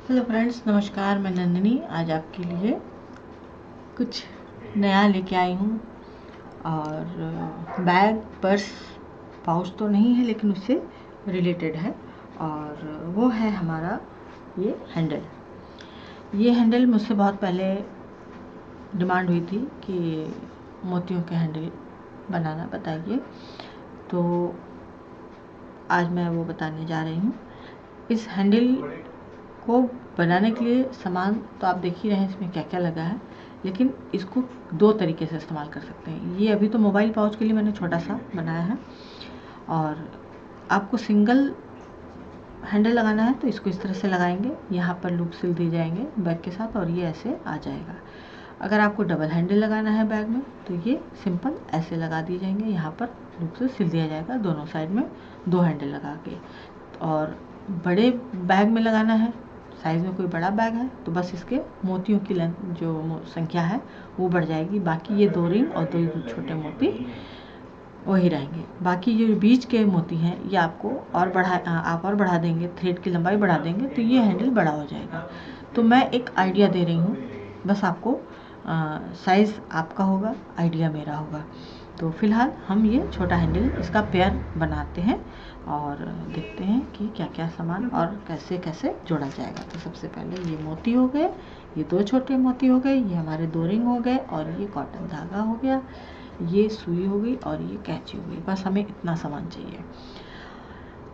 Hello friends, नमस्कार। मैं नंदिनी आज आपके लिए कुछ नया लेके आई हूँ। और बैग, पर्स, पाउच तो नहीं है लेकिन उससे रिलेटेड है। और वो है हमारा ये हैंडल मुझसे बहुत पहले डिमांड हुई थी कि मोतियों के हैंडल बनाना बताइए, तो आज मैं वो बताने जा रही हूँ। इस हैंडल को बनाने के लिए सामान तो आप देख ही रहे हैं इसमें क्या क्या लगा है, लेकिन इसको दो तरीके से इस्तेमाल कर सकते हैं। ये अभी तो मोबाइल पाउच के लिए मैंने छोटा सा बनाया है, और आपको सिंगल हैंडल लगाना है तो इसको इस तरह से लगाएंगे, यहाँ पर लूप सिल दिए जाएंगे बैग के साथ और ये ऐसे आ जाएगा। अगर आपको डबल हैंडल लगाना है बैग में तो ये सिंपल ऐसे लगा दिए जाएंगे, यहाँ पर लूप से सिल दिया जाएगा दोनों साइड में दो हैंडल लगा के। और बड़े बैग में लगाना है, साइज़ में कोई बड़ा बैग है तो बस इसके मोतियों की जो संख्या है वो बढ़ जाएगी। बाकी ये दो रिंग और दो छोटे मोती वही रहेंगे। बाकी जो बीच के मोती हैं ये आपको आप और बढ़ा देंगे, थ्रेड की लंबाई बढ़ा देंगे तो ये हैंडल बड़ा हो जाएगा। तो मैं एक आइडिया दे रही हूँ, बस आपको साइज़ आपका होगा, आइडिया मेरा होगा। तो फिलहाल हम ये छोटा हैंडल इसका पेयर बनाते हैं और देखते हैं कि क्या क्या सामान और कैसे कैसे जोड़ा जाएगा। तो सबसे पहले ये मोती हो गए, ये दो छोटे मोती हो गए, ये हमारे दो रिंग हो गए, और ये कॉटन धागा हो गया, ये सुई हो गई और ये कैंची हो गई। बस हमें इतना सामान चाहिए।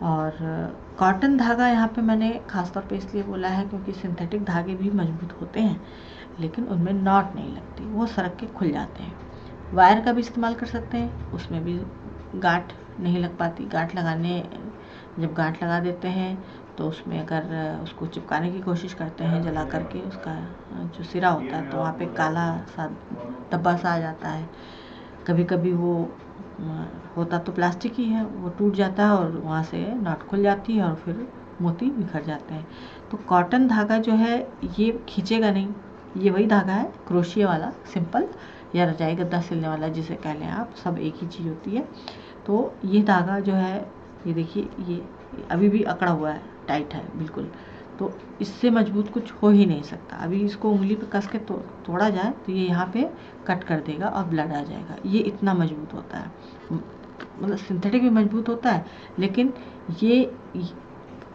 और कॉटन धागा यहाँ पे मैंने ख़ास तौर पे इसलिए बोला है क्योंकि सिंथेटिक धागे भी मजबूत होते हैं लेकिन उनमें नॉट नहीं लगती, वो सरक के खुल जाते हैं। वायर का भी इस्तेमाल कर सकते हैं, उसमें भी गांठ नहीं लग पाती। जब गांठ लगा देते हैं तो उसमें अगर उसको चिपकाने की कोशिश करते हैं जला करके, उसका जो सिरा होता है तो वहाँ पे काला सा धब्बा सा आ जाता है। कभी कभी वो होता तो प्लास्टिक ही है, वो टूट जाता है और वहाँ से नॉट खुल जाती है और फिर मोती बिखर जाते हैं। तो कॉटन धागा जो है ये खींचेगा नहीं, ये वही धागा है क्रोशिया वाला, सिंपल, या रजाई गद्दा सिलने वाला जिसे कह लें आप, सब एक ही चीज़ होती है। तो ये धागा जो है, ये देखिए, ये अभी भी अकड़ा हुआ है, टाइट है बिल्कुल, तो इससे मजबूत कुछ हो ही नहीं सकता। अभी इसको उंगली पे कस के तोड़ा जाए तो ये यहाँ पे कट कर देगा और ब्लड आ जाएगा। ये इतना मजबूत होता है, मतलब सिंथेटिक भी मजबूत होता है लेकिन ये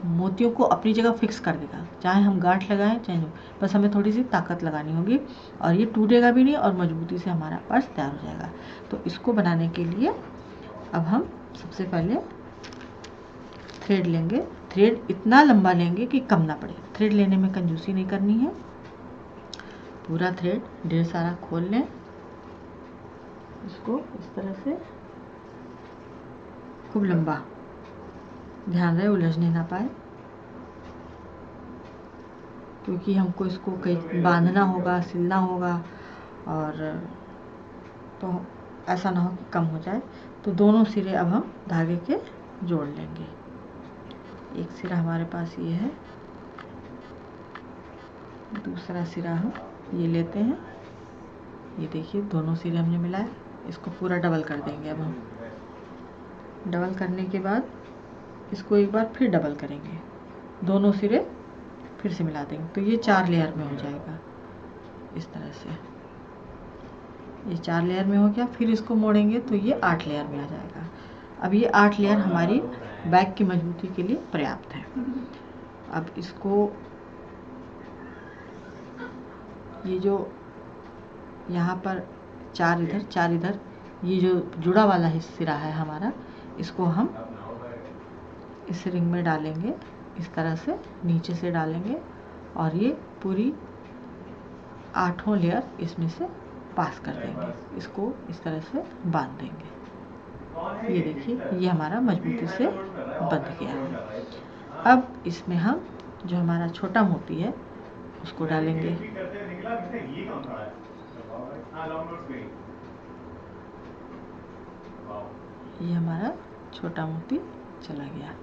मोतियों को अपनी जगह फिक्स कर देगा, चाहे हम गांठ लगाएं चाहे नहीं, बस हमें थोड़ी सी ताकत लगानी होगी और ये टूटेगा भी नहीं और मजबूती से हमारा पर्स तैयार हो जाएगा। तो इसको बनाने के लिए अब हम सबसे पहले थ्रेड लेंगे। थ्रेड इतना लंबा लेंगे कि कम ना पड़े, थ्रेड लेने में कंजूसी नहीं करनी है। पूरा थ्रेड ढेर सारा खोल लें, इसको इस तरह से खूब लंबा, ध्यान रहे उलझने ना पाए, क्योंकि हमको इसको कहीं बांधना होगा, सिलना होगा, और तो ऐसा ना हो कि कम हो जाए। तो दोनों सिरे अब हम धागे के जोड़ लेंगे। एक सिरा हमारे पास ये है, दूसरा सिरा हम ये लेते हैं, ये देखिए दोनों सिरे हमने मिलाए, इसको पूरा डबल कर देंगे। अब हम डबल करने के बाद इसको एक बार फिर डबल करेंगे, दोनों सिरे फिर से मिला देंगे, तो ये 4 लेयर में हो जाएगा। इस तरह से ये 4 लेयर में हो गया, फिर इसको मोड़ेंगे तो ये 8 लेयर में आ जाएगा। अब ये 8 लेयर हमारी बैग की मजबूती के लिए पर्याप्त है। अब इसको ये जो यहाँ पर 4 इधर 4 इधर, ये जो जुड़ा वाला सिरा है हमारा, इसको हम इस रिंग में डालेंगे, इस तरह से नीचे से डालेंगे और ये पूरी 8 लेयर इसमें से पास कर देंगे, इसको इस तरह से बांध देंगे। ये देखिए ये हमारा मजबूती से बंध गया है। अब इसमें हम जो हमारा छोटा मोती है उसको डालेंगे। ये हमारा छोटा मोती चला गया,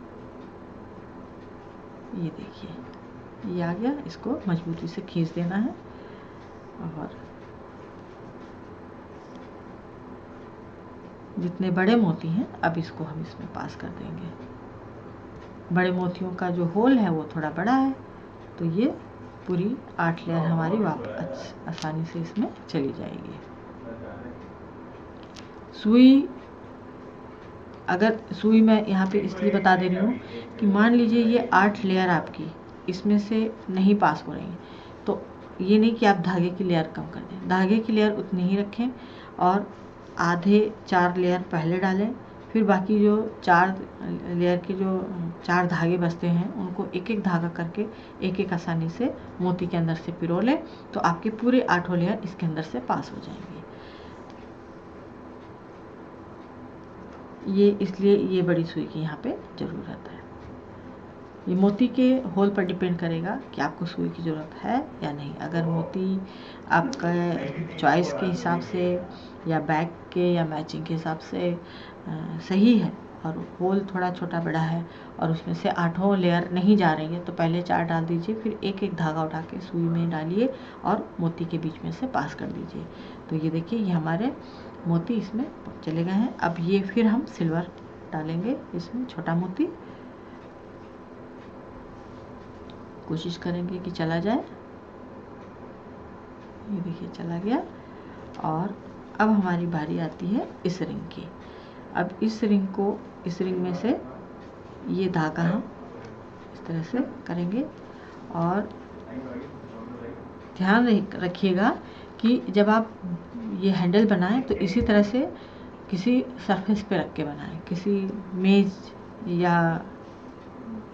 ये देखिए ये आ गया। इसको मजबूती से खींच देना है और जितने बड़े मोती हैं अब इसको हम इसमें पास कर देंगे। बड़े मोतियों का जो होल है वो थोड़ा बड़ा है, तो ये पूरी 8 लेयर हमारी वापस आसानी से इसमें चली जाएगी। सुई, अगर सुई मैं यहाँ पे इसलिए बता दे रही हूँ कि मान लीजिए ये 8 लेयर आपकी इसमें से नहीं पास हो रही हैं, तो ये नहीं कि आप धागे की लेयर कम कर दें, धागे की लेयर उतनी ही रखें और आधे 4 लेयर पहले डालें, फिर बाकी जो 4 लेयर के जो 4 धागे बचते हैं उनको एक एक धागा करके एक एक आसानी से मोती के अंदर से पिरो लें, तो आपके पूरे 8 लेयर इसके अंदर से पास हो जाएंगे। ये इसलिए ये बड़ी सुई की यहाँ पे ज़रूरत है। ये मोती के होल पर डिपेंड करेगा कि आपको सुई की ज़रूरत है या नहीं। अगर मोती आपका चॉइस के हिसाब से या बैग के या मैचिंग के हिसाब से सही है और होल थोड़ा छोटा बड़ा है और उसमें से 8 लेयर नहीं जा रही है, तो पहले 4 डाल दीजिए, फिर एक एक धागा उठा के सुई में डालिए और मोती के बीच में से पास कर दीजिए। तो ये देखिए ये हमारे मोती इसमें चले गए हैं। अब ये फिर हम सिल्वर डालेंगे इसमें, छोटा मोती कोशिश करेंगे कि चला जाए। ये देखिए चला गया। और अब हमारी बारी आती है इस रिंग की। अब इस रिंग में से ये धागा हम इस तरह से करेंगे और ध्यान रखिएगा कि जब आप ये हैंडल बनाएं तो इसी तरह से किसी सरफेस पे रख के बनाएं, किसी मेज या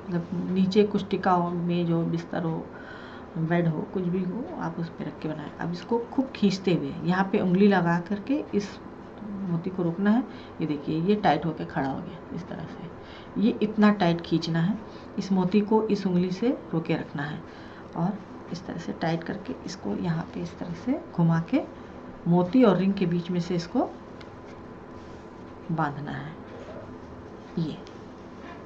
मतलब नीचे कुछ टिका हो, मेज हो, बिस्तर हो, बेड हो, कुछ भी हो, आप उस पर रख के बनाएं। अब इसको खूब खींचते हुए यहाँ पे उंगली लगा करके इस मोती को रोकना है। ये देखिए ये टाइट होके खड़ा हो गया इस तरह से। ये इतना टाइट खींचना है, इस मोती को इस उंगली से रोके रखना है और इस तरह से टाइट करके इसको यहाँ पे इस तरह से घुमा के मोती और रिंग के बीच में से इसको बांधना है। ये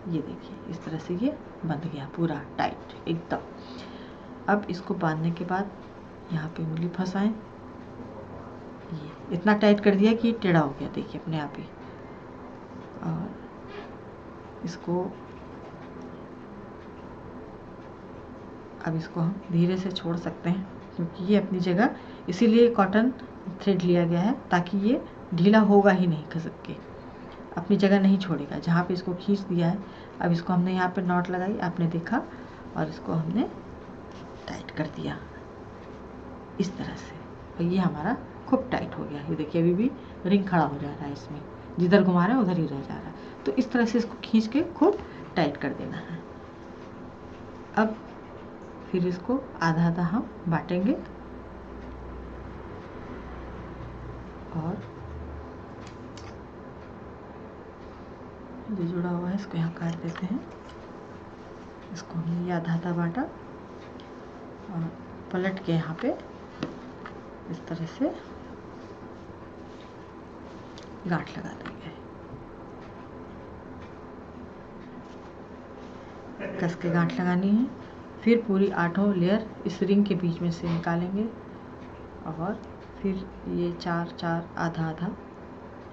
देखिए इस तरह से ये बंध गया पूरा टाइट एकदम। अब इसको बांधने के बाद यहाँ पे उंगली फंसाएं। ये इतना टाइट कर दिया कि टेढ़ा हो गया, देखिए अपने आप ही। और इसको अब इसको हम धीरे से छोड़ सकते हैं क्योंकि ये अपनी जगह, इसीलिए कॉटन थ्रेड लिया गया है ताकि ये ढीला होगा ही नहीं, खिसक के अपनी जगह नहीं छोड़ेगा। जहाँ पे इसको खींच दिया है, अब इसको हमने यहाँ पे नॉट लगाई, आपने देखा, और इसको हमने टाइट कर दिया इस तरह से, और ये हमारा खूब टाइट हो गया। ये देखिए अभी भी रिंग खड़ा हो जा रहा है इसमें, जिधर घुमा रहे हैं उधर ही रह जा रहा है। तो इस तरह से इसको खींच के खूब टाइट कर देना है। अब फिर इसको आधा आधा हम बांटेंगे और जो जुड़ा हुआ है इसको यहाँ काट देते हैं। इसको हमने ये आधा आधा बांटा और पलट के यहाँ पे इस तरह से गांठ लगा देंगे, कस के गांठ लगानी है। फिर पूरी 8 लेयर इस रिंग के बीच में से निकालेंगे और फिर ये 4 आधा आधा,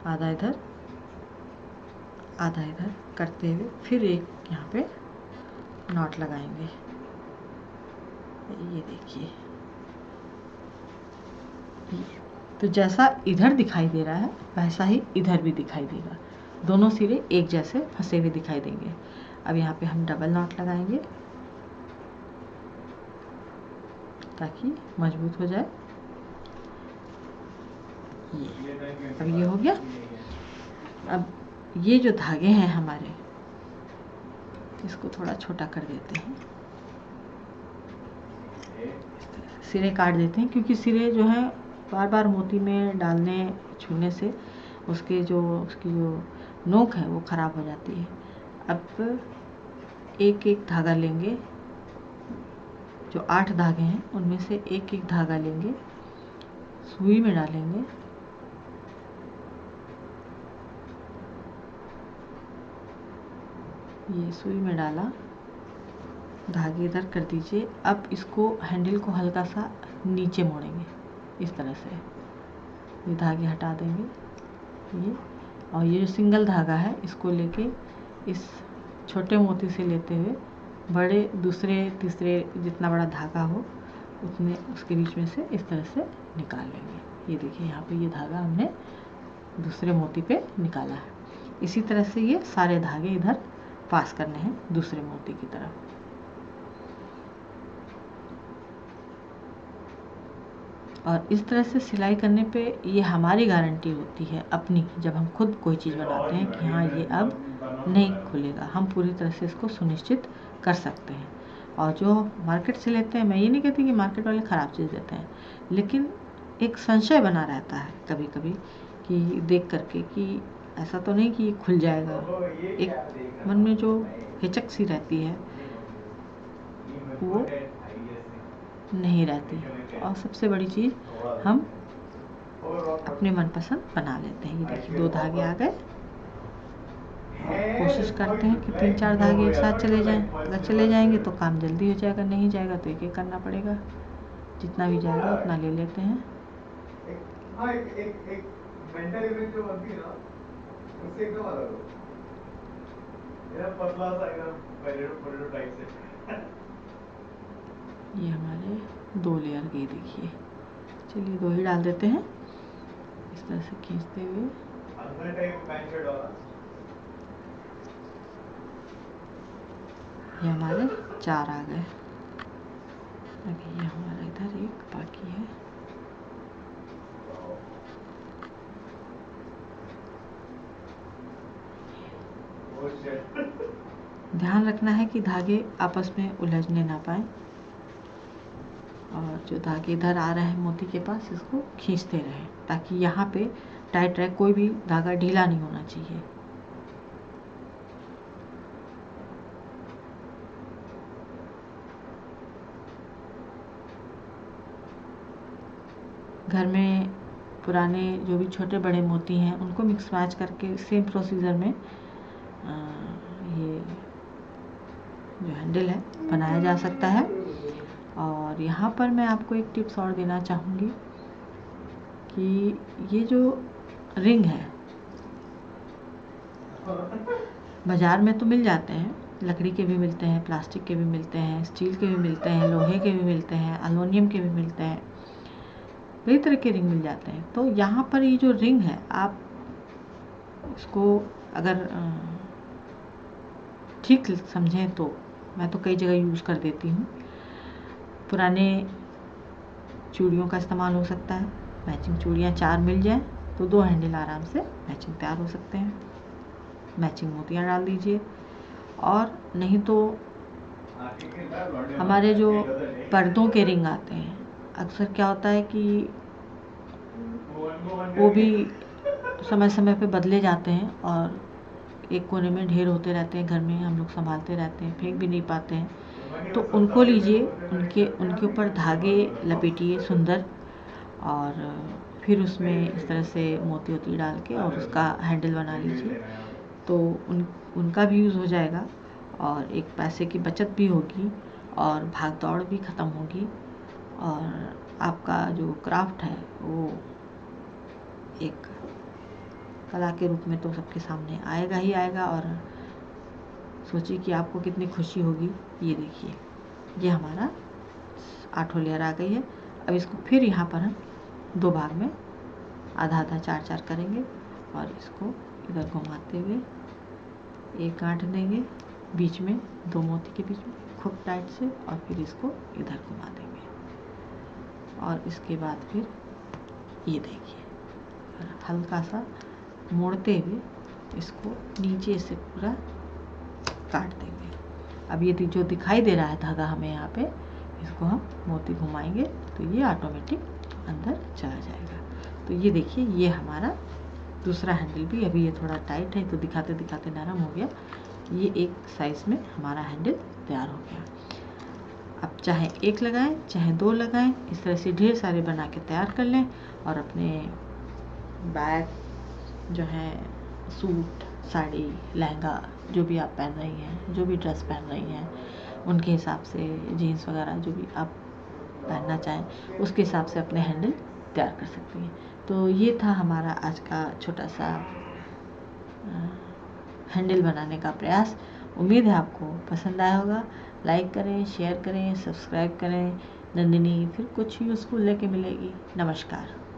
आधा इधर आधा इधर करते हुए फिर एक यहाँ पे नॉट लगाएंगे। ये देखिए, तो जैसा इधर दिखाई दे रहा है वैसा ही इधर भी दिखाई देगा, दोनों सिरे एक जैसे फंसे हुए दिखाई देंगे। अब यहाँ पे हम डबल नॉट लगाएंगे ताकि मजबूत हो जाए। अब ये हो गया। अब ये जो धागे हैं हमारे, इसको थोड़ा छोटा कर देते हैं, सिरे काट देते हैं क्योंकि सिरे जो है बार बार मोती में डालने छूने से उसकी जो नोक है वो ख़राब हो जाती है। अब एक एक धागा लेंगे, जो 8 धागे हैं उनमें से एक एक धागा लेंगे, सुई में डालेंगे, ये सुई में डाला, धागे इधर कर दीजिए। अब इसको हैंडल को हल्का सा नीचे मोड़ेंगे इस तरह से, ये धागे हटा देंगे ये, और ये जो सिंगल धागा है इसको लेके इस छोटे मोती से लेते हुए बड़े दूसरे तीसरे जितना बड़ा धागा हो उतने उसके बीच में से इस तरह से निकाल लेंगे। ये देखिए यहाँ पे ये धागा हमने दूसरे मोती पे निकाला है। इसी तरह से ये सारे धागे इधर पास करने हैं दूसरे मोती की तरफ। और इस तरह से सिलाई करने पे ये हमारी गारंटी होती है अपनी, जब हम खुद कोई चीज़ बनाते हैं कि हाँ ये अब नहीं खुलेगा, हम पूरी तरह से इसको सुनिश्चित कर सकते हैं। और जो मार्केट से लेते हैं, मैं ये नहीं कहती कि मार्केट वाले ख़राब चीज़ देते हैं, लेकिन एक संशय बना रहता है कभी कभी कि देख करके कि ऐसा तो नहीं कि ये खुल जाएगा। एक मन में जो हिचक सी रहती है वो नहीं रहती। और सबसे बड़ी चीज़ हम अपने मनपसंद बना लेते हैं। ये देखिए 2 धागे आ गए। कोशिश करते हैं कि 3-4 धागे एक साथ चले जाएं। अगर चले जाएंगे तो काम जल्दी हो जाएगा, नहीं जाएगा तो एक एक करना पड़ेगा। जितना भी जाएगा उतना ले लेते हैं। ये हमारे 2 लेयर गए देखिए। चलिए 2 ही डाल देते हैं इस तरह से खींचते हुए। ये हमारे 4 आ गए। अभी ये हमारा इधर एक बाकी है। ध्यान रखना है कि धागे आपस में उलझने ना पाए, और जो धागे इधर आ रहे हैं मोती के पास इसको खींचते रहें ताकि यहाँ पे टाइट रहे, कोई भी धागा ढीला नहीं होना चाहिए। घर में पुराने जो भी छोटे बड़े मोती हैं उनको मिक्स मैच करके सेम प्रोसीजर में ये जो हैंडल है बनाया जा सकता है। और यहाँ पर मैं आपको एक टिप्स और देना चाहूँगी कि ये जो रिंग है बाज़ार में तो मिल जाते हैं, लकड़ी के भी मिलते हैं, प्लास्टिक के भी मिलते हैं, स्टील के भी मिलते हैं, लोहे के भी मिलते हैं, एल्युमिनियम के भी मिलते हैं, कई तरह के रिंग मिल जाते हैं। तो यहाँ पर ये जो रिंग है आप उसको अगर ठीक समझें तो मैं तो कई जगह यूज़ कर देती हूँ। पुराने चूड़ियों का इस्तेमाल हो सकता है। मैचिंग चूड़ियाँ 4 मिल जाएँ तो 2 हैंडल आराम से मैचिंग तैयार हो सकते हैं। मैचिंग मोतियाँ डाल दीजिए। और नहीं तो हमारे जो पर्दों के रिंग आते हैं, अक्सर क्या होता है कि वो भी समय समय पे बदले जाते हैं और एक कोने में ढेर होते रहते हैं, घर में हम लोग संभालते रहते हैं, फेंक भी नहीं पाते हैं। तो उनको लीजिए, उनके ऊपर धागे लपेटिए सुंदर, और फिर उसमें इस तरह से मोती वोती डाल के और उसका हैंडल बना लीजिए। तो उनका भी यूज़ हो जाएगा और एक पैसे की बचत भी होगी और भाग दौड़ भी ख़त्म होगी, और आपका जो क्राफ्ट है वो एक कला के रूप में तो सबके सामने आएगा ही आएगा। और सोचिए कि आपको कितनी खुशी होगी। ये देखिए ये हमारा 8 लेयर आ गई है। अब इसको फिर यहाँ पर हम 2 भाग में आधा आधा 4-4 करेंगे और इसको इधर घुमाते हुए एक गांठ देंगे बीच में, 2 मोती के बीच में खूब टाइट से, और फिर इसको इधर घुमा देंगे। और इसके बाद फिर ये देखिए हल्का सा मोड़ते हुए इसको नीचे से पूरा काट देंगे। अब ये जो दिखाई दे रहा है धागा हमें यहाँ पे, इसको हम मोती घुमाएंगे तो ये ऑटोमेटिक अंदर चला जाएगा। तो ये देखिए ये हमारा दूसरा हैंडल भी, अभी ये थोड़ा टाइट है तो दिखाते दिखाते नरम हो गया। ये एक साइज़ में हमारा हैंडल तैयार हो गया। अब चाहे 1 लगाएं चाहे 2 लगाएं, इस तरह से ढेर सारे बना के तैयार कर लें और अपने बैग जो है, सूट, साड़ी, लहंगा जो भी आप पहन रही हैं, जो भी ड्रेस पहन रही हैं, उनके हिसाब से जीन्स वगैरह जो भी आप पहनना चाहें उसके हिसाब से अपने हैंडल तैयार कर सकती हैं। तो ये था हमारा आज का छोटा सा हैंडल बनाने का प्रयास। उम्मीद है आपको पसंद आया होगा। लाइक करें, शेयर करें, सब्सक्राइब करें। नंदिनी फिर कुछ यूज़फुल लेके मिलेगी। नमस्कार।